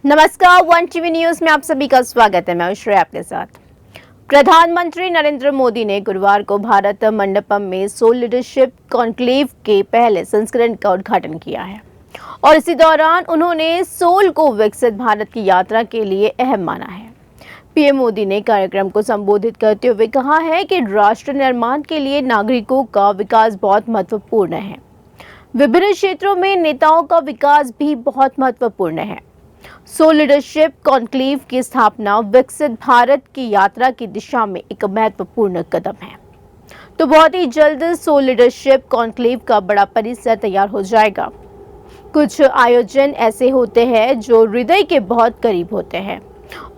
नमस्कार, one TV news में आप सभी का स्वागत है। मैं श्रेया आपके साथ। प्रधानमंत्री नरेंद्र मोदी ने गुरुवार को भारत मंडपम में सोल लीडरशिप कॉन्क्लेव के पहले संस्करण का उद्घाटन किया है और इसी दौरान उन्होंने सोल को विकसित भारत की यात्रा के लिए अहम माना है। पीएम मोदी ने कार्यक्रम को संबोधित करते हुए कहा है कि राष्ट्र निर्माण के लिए नागरिकों का विकास बहुत महत्वपूर्ण है। विभिन्न क्षेत्रों में नेताओं का विकास भी बहुत महत्वपूर्ण है। सोल लीडरशिप कॉन्क्लेव की स्थापना विकसित भारत की यात्रा की दिशा में एक महत्वपूर्ण कदम है। तो बहुत ही जल्द सोल लीडरशिप कॉन्क्लेव का बड़ा परिसर तैयार हो जाएगा। कुछ आयोजन ऐसे होते हैं जो हृदय के बहुत करीब होते हैं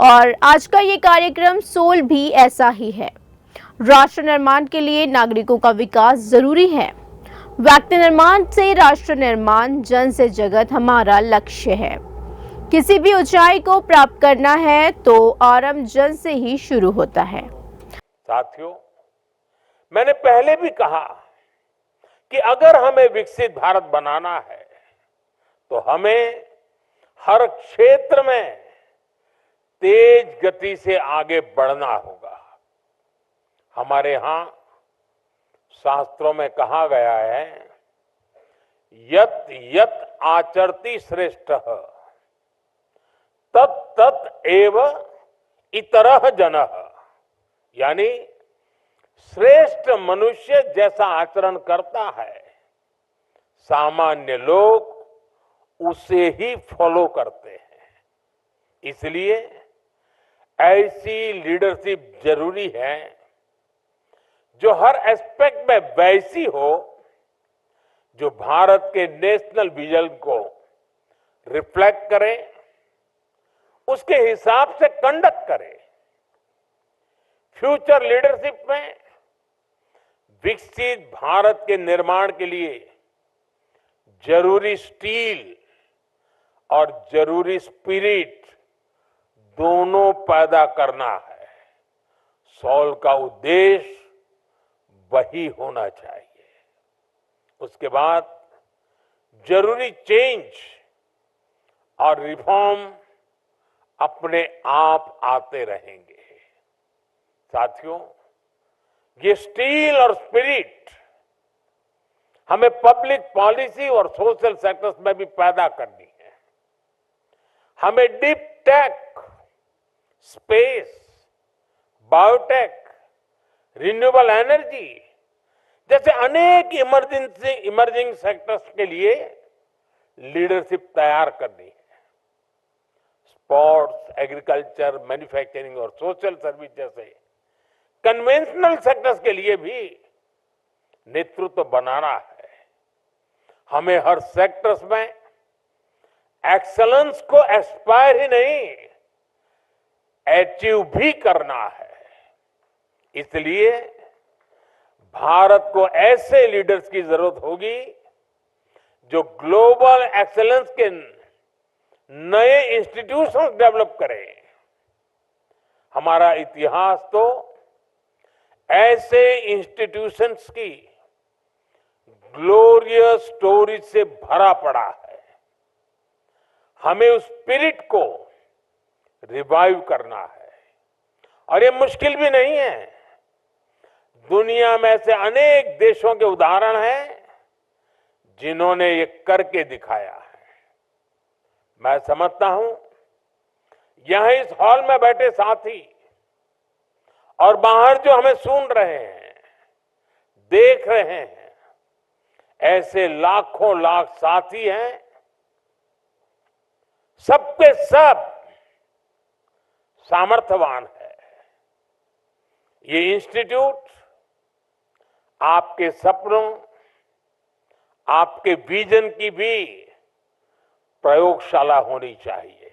और आज का ये कार्यक्रम सोल भी ऐसा ही है। राष्ट्र निर्माण के लिए नागरिकों का विकास जरूरी है। व्यक्ति निर्माण से राष्ट्र निर्माण, जन से जगत हमारा लक्ष्य है। किसी भी ऊंचाई को प्राप्त करना है तो आरंभ जन से ही शुरू होता है। साथियों, मैंने पहले भी कहा कि अगर हमें विकसित भारत बनाना है तो हमें हर क्षेत्र में तेज गति से आगे बढ़ना होगा। हमारे यहां शास्त्रों में कहा गया है, यत यत आचरति श्रेष्ठः तत् तत् एव इतरः जनः, यानी श्रेष्ठ मनुष्य जैसा आचरण करता है, सामान्य लोग उसे ही फॉलो करते हैं। इसलिए ऐसी लीडरशिप जरूरी है जो हर एस्पेक्ट में वैसी हो जो भारत के नेशनल विजन को रिफ्लेक्ट करे, उसके हिसाब से कंडक्ट करे। फ्यूचर लीडरशिप में विकसित भारत के निर्माण के लिए जरूरी स्टील और जरूरी स्पिरिट दोनों पैदा करना है। सोल का उद्देश्य वही होना चाहिए। उसके बाद जरूरी चेंज और रिफॉर्म अपने आप आते रहेंगे। साथियों, ये स्टील और स्पिरिट हमें पब्लिक पॉलिसी और सोशल सेक्टर्स में भी पैदा करनी है। हमें deep tech, space, biotech, renewable energy जैसे अनेक इमर्जिंग सेक्टर्स के लिए लीडरशिप तैयार करनी है। स्पोर्ट्स, एग्रीकल्चर, मैन्युफैक्चरिंग और सोशल सर्विस जैसे कन्वेंशनल सेक्टर्स के लिए भी नेतृत्व बनाना है। हमें हर सेक्टर्स में एक्सेलेंस को एस्पायर ही नहीं, अचीव भी करना है। इसलिए भारत को ऐसे लीडर्स की जरूरत होगी जो ग्लोबल एक्सेलेंस के नए इंस्टीट्यूशंस डेवलप करें। हमारा इतिहास तो ऐसे इंस्टीट्यूशंस की ग्लोरियस स्टोरी से भरा पड़ा है। हमें उस स्पिरिट को रिवाइव करना है और ये मुश्किल भी नहीं है। दुनिया में ऐसे अनेक देशों के उदाहरण हैं जिन्होंने ये करके दिखाया है। मैं समझता हूं यहां इस हॉल में बैठे साथी और बाहर जो हमें सुन रहे हैं, देख रहे हैं, ऐसे लाखों लाख साथी हैं। सबके सब सामर्थ्यवान है। ये इंस्टीट्यूट आपके सपनों, आपके विजन की भी प्रयोगशाला होनी चाहिए,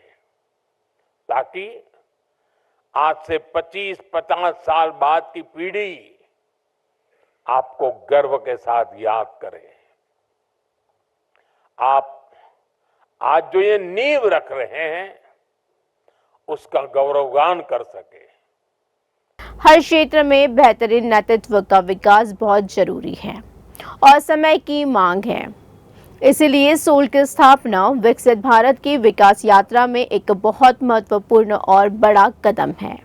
ताकि आज से 25-50 साल बाद की पीढ़ी आपको गर्व के साथ याद करे। आप आज जो ये नींव रख रहे हैं उसका गौरवगान कर सके। हर क्षेत्र में बेहतरीन नेतृत्व का विकास बहुत जरूरी है और समय की मांग है। इसीलिए सोल की स्थापना विकसित भारत की विकास यात्रा में एक बहुत महत्वपूर्ण और बड़ा कदम है।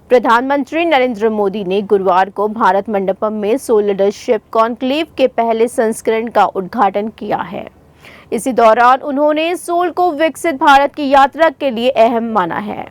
प्रधानमंत्री नरेंद्र मोदी ने गुरुवार को भारत मंडपम में सोल लीडरशिप कॉन्क्लेव के पहले संस्करण का उद्घाटन किया है। इसी दौरान उन्होंने सोल को विकसित भारत की यात्रा के लिए अहम माना है।